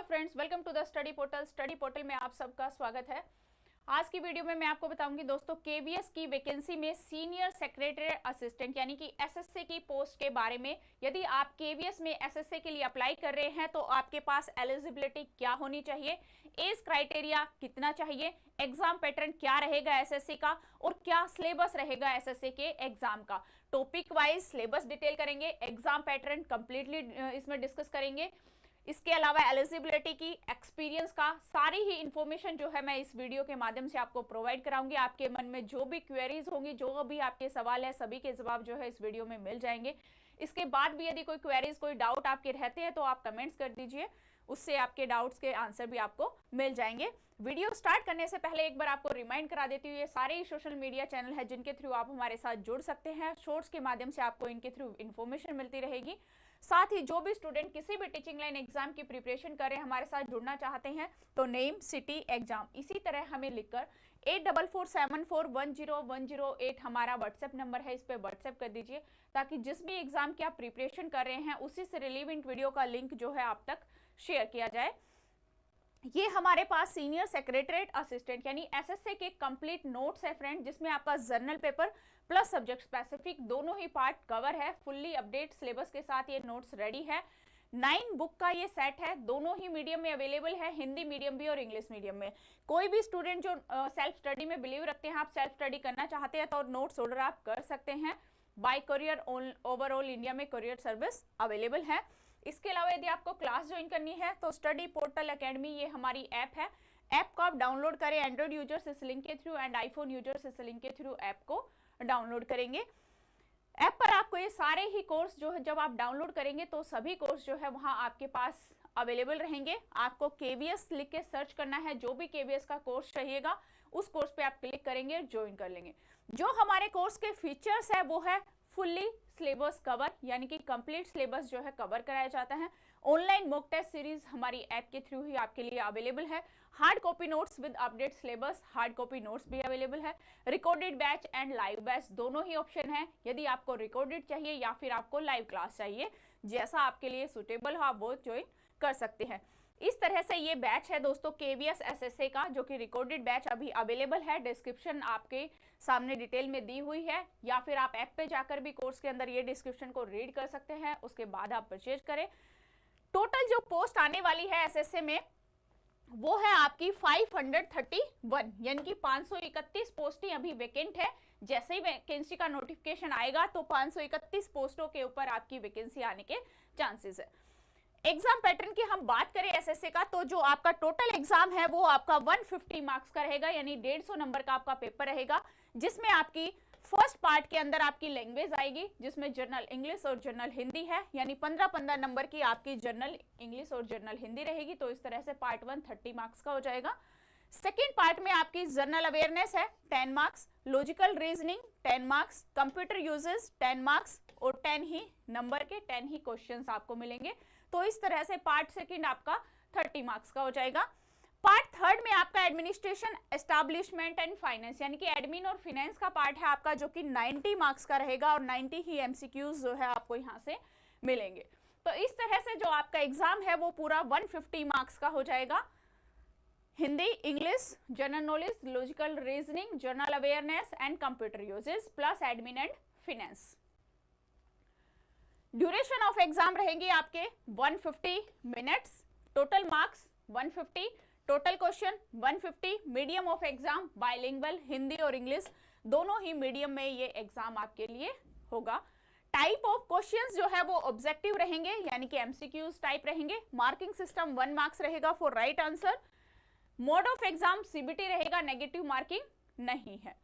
Friends, welcome to the study portal. Study portal में आप सबका स्वागत है। आज की वीडियो में मैं आपको बताऊंगी दोस्तों केवीएस की वैकेंसी में सीनियर सेक्रेटरी असिस्टेंट यानी कि एसएससी की पोस्ट के बारे में। यदि आप केवीएस में एसएससी के लिए अप्लाई कर रहे हैं तो आपके पास एलिजिबिलिटी क्या होनी चाहिए, एज क्राइटेरिया कितना चाहिए, एग्जाम पैटर्न क्या रहेगा एसएससी का और क्या सिलेबस रहेगा एसएससी के एग्जाम का। टॉपिक वाइज सिलेबस डिटेल करेंगे, एग्जाम पैटर्न कंप्लीटली इसमें डिस्कस करेंगे। इसके अलावा एलिजिबिलिटी की, एक्सपीरियंस का सारी ही इंफॉर्मेशन जो है मैं इस वीडियो के माध्यम से आपको प्रोवाइड कराऊंगी। आपके मन में जो भी क्वेरीज होंगी, जो भी आपके सवाल है, सभी के जवाब जो है इस वीडियो में मिल जाएंगे। इसके बाद भी यदि कोई क्वेरीज, कोई डाउट आपके रहते हैं तो आप कमेंट्स कर दीजिए, उससे आपके डाउट्स के आंसर भी आपको मिल जाएंगे। वीडियो स्टार्ट करने से पहले एक बार आपको रिमाइंड करा देती हूँ, ये सारे ही सोशल मीडिया चैनल है जिनके थ्रू आप हमारे साथ जुड़ सकते हैं। शॉर्ट्स के माध्यम से आपको इनके थ्रू इंफॉर्मेशन मिलती रहेगी। साथ ही जो भी स्टूडेंट किसी भी टीचिंग लाइन एग्जाम की प्रिपरेशन कर रहे हैं, हमारे साथ जुड़ना चाहते हैं तो नेम, सिटी, एग्जाम इसी तरह हमें लिखकर 8447410108 हमारा व्हाट्सएप नंबर है, इस पे व्हाट्सएप कर दीजिए ताकि जिस भी एग्जाम की आप प्रिपरेशन कर रहे हैं उसी से रिलेवेंट वीडियो का लिंक जो है आप तक शेयर किया जाए। ये हमारे पास सीनियर सेक्रेटरीट असिस्टेंट यानी एसएससी के कंप्लीट नोट्स है फ्रेंड, जिसमें आपका journal paper plus subject specific दोनों ही पार्ट कवर है। फुल्ली अपडेट सिलेबस के साथ ये नोट्स रेडी है। 9 बुक का ये सेट है, दोनों ही मीडियम में अवेलेबल है, हिंदी मीडियम भी और इंग्लिश मीडियम में। कोई भी स्टूडेंट जो सेल्फ स्टडी में बिलीव रखते हैं, आप सेल्फ स्टडी करना चाहते हैं तो नोट्स ऑर्डर आप कर सकते हैं। बाय कोरियर ओवरऑल इंडिया में कोरियर सर्विस अवेलेबल है। इसके अलावा यदि आपको क्लास ज्वाइन करनी है तो स्टडी पोर्टल एकेडमी ये हमारी ऐप है। ऐप को आप डाउनलोड करें, एंड्रॉइड यूजर्स इस लिंक के थ्रू एंड आईफोन यूजर्स इस लिंक के थ्रू ऐप को डाउनलोड करेंगे। ऐप पर आपको ये सारे ही कोर्स जो है जब आप डाउनलोड करेंगे तो सभी कोर्स जो है वहां आपके पास अवेलेबल रहेंगे। आपको केवीएस लिख के सर्च करना है, जो भी केवीएस का कोर्स चाहिएगा उस कोर्स पे आप क्लिक करेंगे, ज्वाइन कर लेंगे। जो हमारे कोर्स के फीचर्स है वो है फुल्ली सिलेबस कवर यानी कि कंप्लीट सिलेबस जो है कवर कराया जाता है। ऑनलाइन मॉक टेस्ट सीरीज हमारी ऐप के थ्रू ही आपके लिए अवेलेबल है। Hard copy notes with update syllabus, hard copy notes भी अवेलेबल है। Recorded batch and live batch दोनों ही ऑप्शन है। यदि आपको रिकॉर्डेड चाहिए या फिर आपको लाइव क्लास चाहिए, जैसा आपके लिए सुटेबल हो आप वो ज्वाइन कर सकते हैं। इस तरह से ये बैच है दोस्तों केवीएस एसएससी का, जो कि रिकॉर्डेड बैच अभी अवेलेबल है। डिस्क्रिप्शन आपके सामने डिटेल में दी हुई है, या फिर आप ऐप पे जाकर भी कोर्स के अंदर ये डिस्क्रिप्शन को रीड कर सकते हैं, उसके बाद आप परचेज करें। टोटल जो पोस्ट आने वाली है एसएससी में वो है आपकी 531 यानी कि 531 पोस्टें अभी वैकेंट है। जैसे ही वैकेंसी का नोटिफिकेशन आएगा तो 531 पोस्टों के ऊपर आपकी वैकेंसी आने के चांसेस है। एग्जाम पैटर्न की हम बात करें एसएससी का तो जो आपका टोटल एग्जाम है वो आपका 150 मार्क्स का रहेगा, यानी 150 नंबर का आपका पेपर रहेगा, जिसमें आपकी फर्स्ट पार्ट के अंदर आपकी लैंग्वेज आएगी, जिसमें जनरल इंग्लिश और जनरल हिंदी है, यानी 15-15 नंबर की आपकी जनरल इंग्लिश और जनरल हिंदी रहेगी। तो इस तरह से पार्ट 1 30 मार्क्स का हो जाएगा। सेकेंड पार्ट में आपकी जनरल अवेयरनेस है 10 marks, logical reasoning 10 marks, computer uses 10 marks और 10 ही नंबर के 10 ही क्वेश्चंस आपको मिलेंगे। तो इस तरह से पार्ट सेकंड आपका 30 मार्क्स का हो जाएगा। पार्ट थर्ड में आपका एडमिनिस्ट्रेशन, एस्टैब्लिशमेंट एंड फाइनेंस यानी कि एडमिन और फाइनेंस का पार्ट है आपका, जो कि 90 मार्क्स का रहेगा और 90 ही एमसीक्यूज जो है आपको यहाँ से मिलेंगे। तो इस तरह से जो आपका एग्जाम है वो पूरा 150 मार्क्स का हो जाएगा। Hindi, English, general knowledge, logical reasoning, general awareness and computer uses plus admin and finance. Duration of exam रहेंगे आपके 150 minutes, total marks 150, total question 150, medium of exam bilingual, Hindi और इंग्लिश दोनों ही मीडियम में ये एग्जाम आपके लिए होगा। टाइप ऑफ क्वेश्चंस जो है वो ऑब्जेक्टिव रहेंगे यानी कि एमसीक्यूज टाइप रहेंगे। मार्किंग सिस्टम 1 मार्क्स रहेगा for right answer. Mode of exam CBT रहेगा, नेगेटिव मार्किंग नहीं है।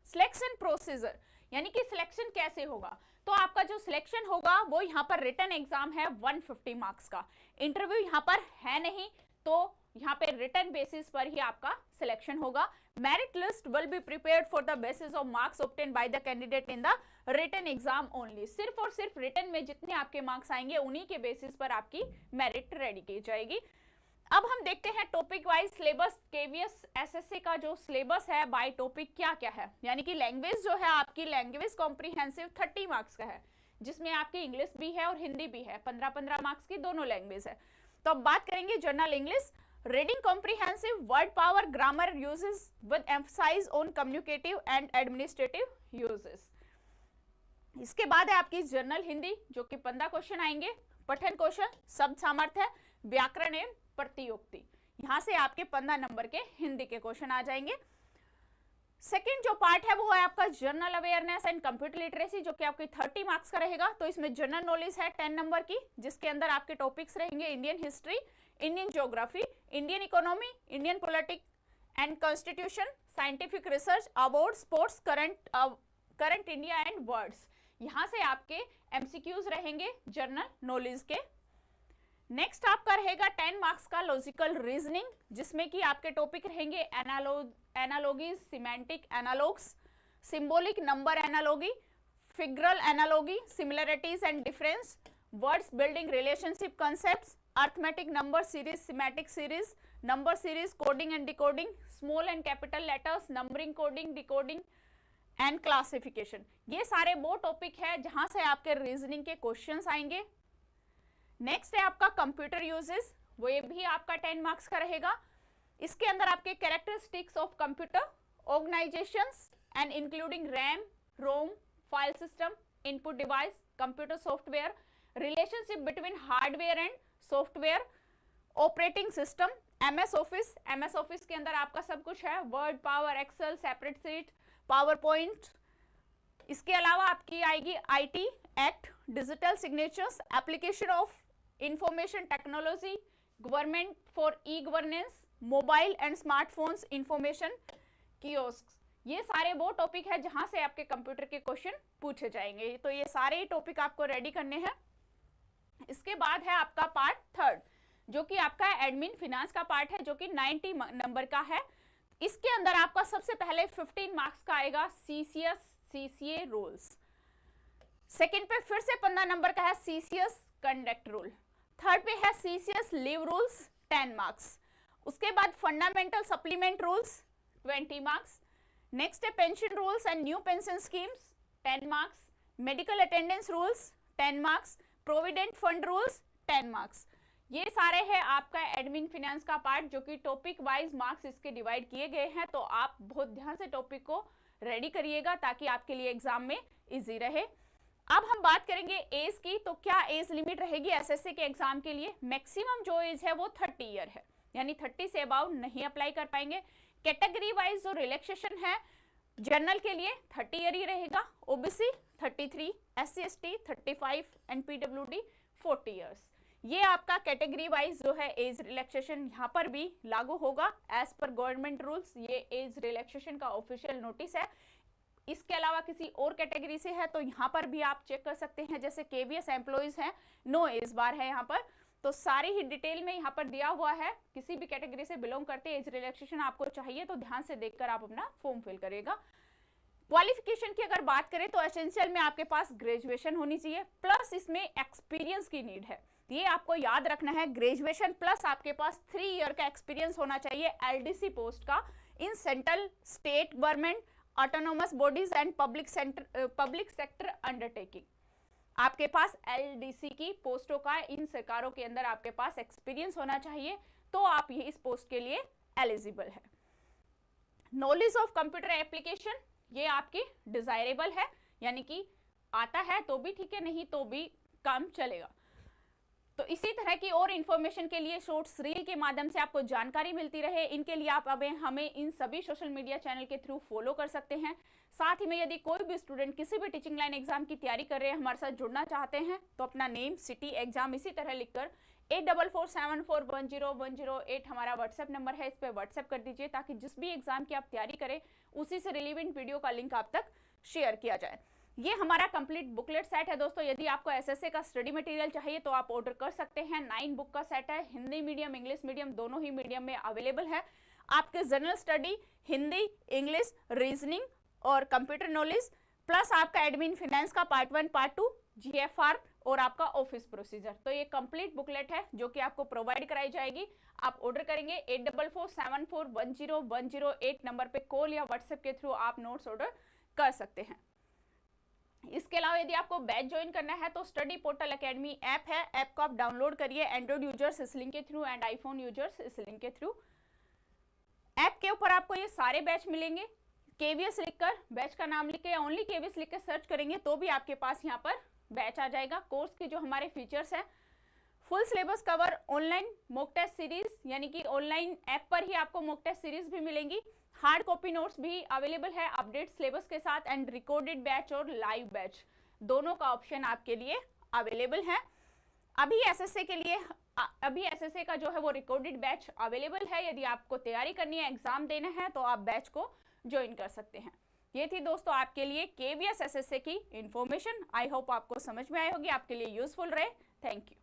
सिलेक्शन प्रोसीजर यानी कि सिलेक्शन कैसे होगा, तो आपका जो सिलेक्शन होगा वो यहाँ पर रिटन एग्जाम है 150 मार्क्स का। इंटरव्यू यहाँ पर है नहीं, तो यहाँ पे रिटन बेसिस पर ही आपका सिलेक्शन होगा। Merit list will be prepared for the basis of marks obtained by the candidate in the written exam only. सिर्फ और सिर्फ रिटन में जितने आपके मार्क्स आएंगे उन्हीं के बेसिस पर आपकी मेरिट रेडी की जाएगी। अब हम देखते हैं topic wise syllabus. KVS SSC का जो सिलेबस है बाय टॉपिक क्या क्या है, यानी कि लैंग्वेज जो है आपकी लैंग्वेज कॉम्प्रिहेंसिव 30 मार्क्स का है। जिसमें आपकी इंग्लिश भी है और हिंदी भी है, 15-15 मार्क्स की दोनों लैंग्वेज है। तो अब बात करेंगे general English, reading comprehensive, word power, grammar uses with emphasise on communicative and administrative uses. इसके बाद है आपकी जनरल हिंदी, जो कि 15 क्वेश्चन आएंगे, पठन कौशल, शब्द सामर्थ्य, व्याकरण एवं प्रतियोक्ति। यहां से आपके 15 नंबर के हिंदी के क्वेश्चन आ जाएंगे। सेकंड जो पार्ट है वो है आपका general awareness and computer literacy, जो कि आपके 30 मार्क्स का रहेगा। तो इसमें जनरल नॉलेज है 10 नंबर की, जिसके अंदर आपके टॉपिक्स रहेंगे Indian history, Indian geography, Indian economy, Indian politics and constitution, scientific research, award, sports, current India and words. यहां से आपके एमसीक्यूज रहेंगे जनरल नॉलेज के। नेक्स्ट आपका रहेगा 10 मार्क्स का लॉजिकल रीजनिंग, जिसमें कि आपके टॉपिक रहेंगे analogies, semantic analogues, symbolic number analogy, figural analogy, similarities and difference, words building relationship concepts, arithmetic number series, semantic series, number series, coding and decoding, small and capital letters, numbering, coding, decoding and classification. ये सारे वो topic है जहां से आपके reasoning के questions आएंगे। Next है आपका कंप्यूटर यूजेस, वो ये भी आपका 10 मार्क्स का रहेगा। इसके अंदर आपके characteristics of computer, organisations and including RAM, ROM, file system, input device, computer software, relationship between hardware and software, operating system, MS Office के अंदर आपका सब कुछ है, Word, power, Excel, separate sheet, PowerPoint. इसके अलावा आपकी आएगी IT Act, digital signatures, application of information technology, government for e governance, mobile and smartphones, information kiosk. ये सारे वो टॉपिक है जहां से आपके कंप्यूटर के क्वेश्चन पूछे जाएंगे। तो ये सारे टॉपिक आपको रेडी करने हैं। इसके बाद है आपका पार्ट थर्ड, जो कि आपका एडमिन फिनांस का पार्ट है, जो कि 90 नंबर का है। इसके अंदर आपका सबसे पहले 15 मार्क्स का आएगा सीसीएस सीसीए रूल्स। सेकंड पे फिर से 15 नंबर का है सीसीएस कंडक्ट रूल। थर्ड पे है सीसीएस लीव रूल्स 10 मार्क्स। उसके बाद fundamental supplement rules 20 marks. Next है pension rules and new pension schemes 10 marks. Medical attendance rules 10 marks. Provident fund rules 10 marks. ये सारे है आपका एडमिन फिनेंस का पार्ट, जो कि टॉपिक वाइज मार्क्स इसके डिवाइड किए गए हैं। तो आप बहुत ध्यान से टॉपिक को रेडी करिएगा ताकि आपके लिए एग्जाम में इजी रहे। अब हम बात करेंगे एज की। तो क्या एज लिमिट रहेगी एसएससी के एग्जाम के लिए? मैक्सिमम जो एज है वो 30 ईयर है, यानी 30 से अबाउट नहीं अप्लाई कर पाएंगे। कैटेगरी वाइज जो रिलैक्सेशन है जनरल के लिए 30 ईयर ही रहेगा, OBC 33, SC ST 35 and PWD 40 years. ये आपका कैटेगरी वाइज जो है एज रिलैक्सेशन यहाँ पर भी लागू होगा एज पर गवर्नमेंट रूल्स। ये एज रिलैक्सेशन का ऑफिशियल नोटिस है। इसके अलावा किसी और कैटेगरी से है तो यहाँ पर भी आप चेक कर सकते हैं, जैसे केवीएस एम्प्लॉइज हैं, नो एज बार है यहाँ पर। तो सारी ही डिटेल में यहाँ पर दिया हुआ है। किसी भी कैटेगरी से बिलोंग करते एज रिलैक्सेशन आपको चाहिए तो ध्यान से देखकर आप अपना फॉर्म फिल करेगा। क्वालिफिकेशन की अगर बात करें तो एसेंशियल में आपके पास ग्रेजुएशन होनी चाहिए, प्लस इसमें एक्सपीरियंस की नीड है। ये आपको याद रखना है, ग्रेजुएशन प्लस आपके पास 3 ईयर का एक्सपीरियंस होना चाहिए एलडीसी पोस्ट का in central, state government, autonomous bodies and public sector undertaking. आपके पास एलडीसी की पोस्टों का इन सरकारों के अंदर आपके पास एक्सपीरियंस होना चाहिए, तो आप ये इस पोस्ट के लिए एलिजिबल है। नॉलेज ऑफ कंप्यूटर एप्लीकेशन ये आपकी डिजायरेबल है, यानी कि आता है तो भी ठीक है, नहीं तो भी काम चलेगा। तो इसी तरह की और इन्फॉर्मेशन के लिए शॉर्ट्स रील के माध्यम से आपको जानकारी मिलती रहे, इनके लिए आप अब हमें इन सभी सोशल मीडिया चैनल के थ्रू फॉलो कर सकते हैं। साथ ही में यदि कोई भी स्टूडेंट किसी भी टीचिंग लाइन एग्जाम की तैयारी कर रहे हैं, हमारे साथ जुड़ना चाहते हैं, तो अपना नेम, सिटी, एग्जाम इसी तरह लिखकर 8447410108 हमारा व्हाट्सएप नंबर है, इस पर व्हाट्सएप कर दीजिए ताकि जिस भी एग्जाम की आप तैयारी करें उसी से रिलेवेंट वीडियो का लिंक आप तक शेयर किया जाए। ये हमारा कंप्लीट बुकलेट सेट है दोस्तों। यदि आपको एसएससी का स्टडी मटेरियल चाहिए तो आप ऑर्डर कर सकते हैं। 9 बुक का सेट है, हिंदी मीडियम, इंग्लिश मीडियम, दोनों ही मीडियम में अवेलेबल है। आपके general study, Hindi, English, reasoning और कंप्यूटर नॉलेज, प्लस आपका एडमिन फाइनेंस का पार्ट 1, पार्ट 2, जीएफआर और आपका ऑफिस प्रोसीजर। तो ये कंप्लीट बुकलेट है जो कि आपको प्रोवाइड कराई जाएगी। आप ऑर्डर करेंगे 8447410108 नंबर पे कॉल या व्हाट्सएप के थ्रू आप नोट्स ऑर्डर कर सकते हैं। इसके अलावा यदि आपको बैच ज्वाइन करना है तो स्टडी पोर्टल एकेडमी ऐप है, ऐप को आप डाउनलोड करिए, एंड्रॉइड यूजर्स इस लिंक के थ्रू एंड आईफोन यूजर्स इस लिंक के थ्रू। ऐप के ऊपर आपको ये सारे बैच मिलेंगे। केवीएस लिखकर, बैच का नाम लिख के या ओनली केवीएस लिख के सर्च करेंगे तो भी आपके पास यहाँ पर बैच आ जाएगा। कोर्स के जो हमारे फीचर्स हैं, full syllabus cover, online mock test series, यानी कि ऑनलाइन ऐप पर ही आपको मॉक टेस्ट सीरीज भी मिलेंगी, हार्ड कॉपी नोट्स भी अवेलेबल है अपडेट सिलेबस के साथ, एंड रिकॉर्डेड बैच और लाइव बैच दोनों का ऑप्शन आपके लिए अवेलेबल है। अभी एसएसए के लिए, अभी एसएसए का जो है वो रिकॉर्डेड बैच अवेलेबल है। यदि आपको तैयारी करनी है, एग्जाम देना है, तो आप बैच को ज्वाइन कर सकते हैं। ये थी दोस्तों आपके लिए केवीएस एसएसए की इंफॉर्मेशन। आई होप आपको समझ में आई होगी, आपके लिए यूजफुल रहे। Thank you.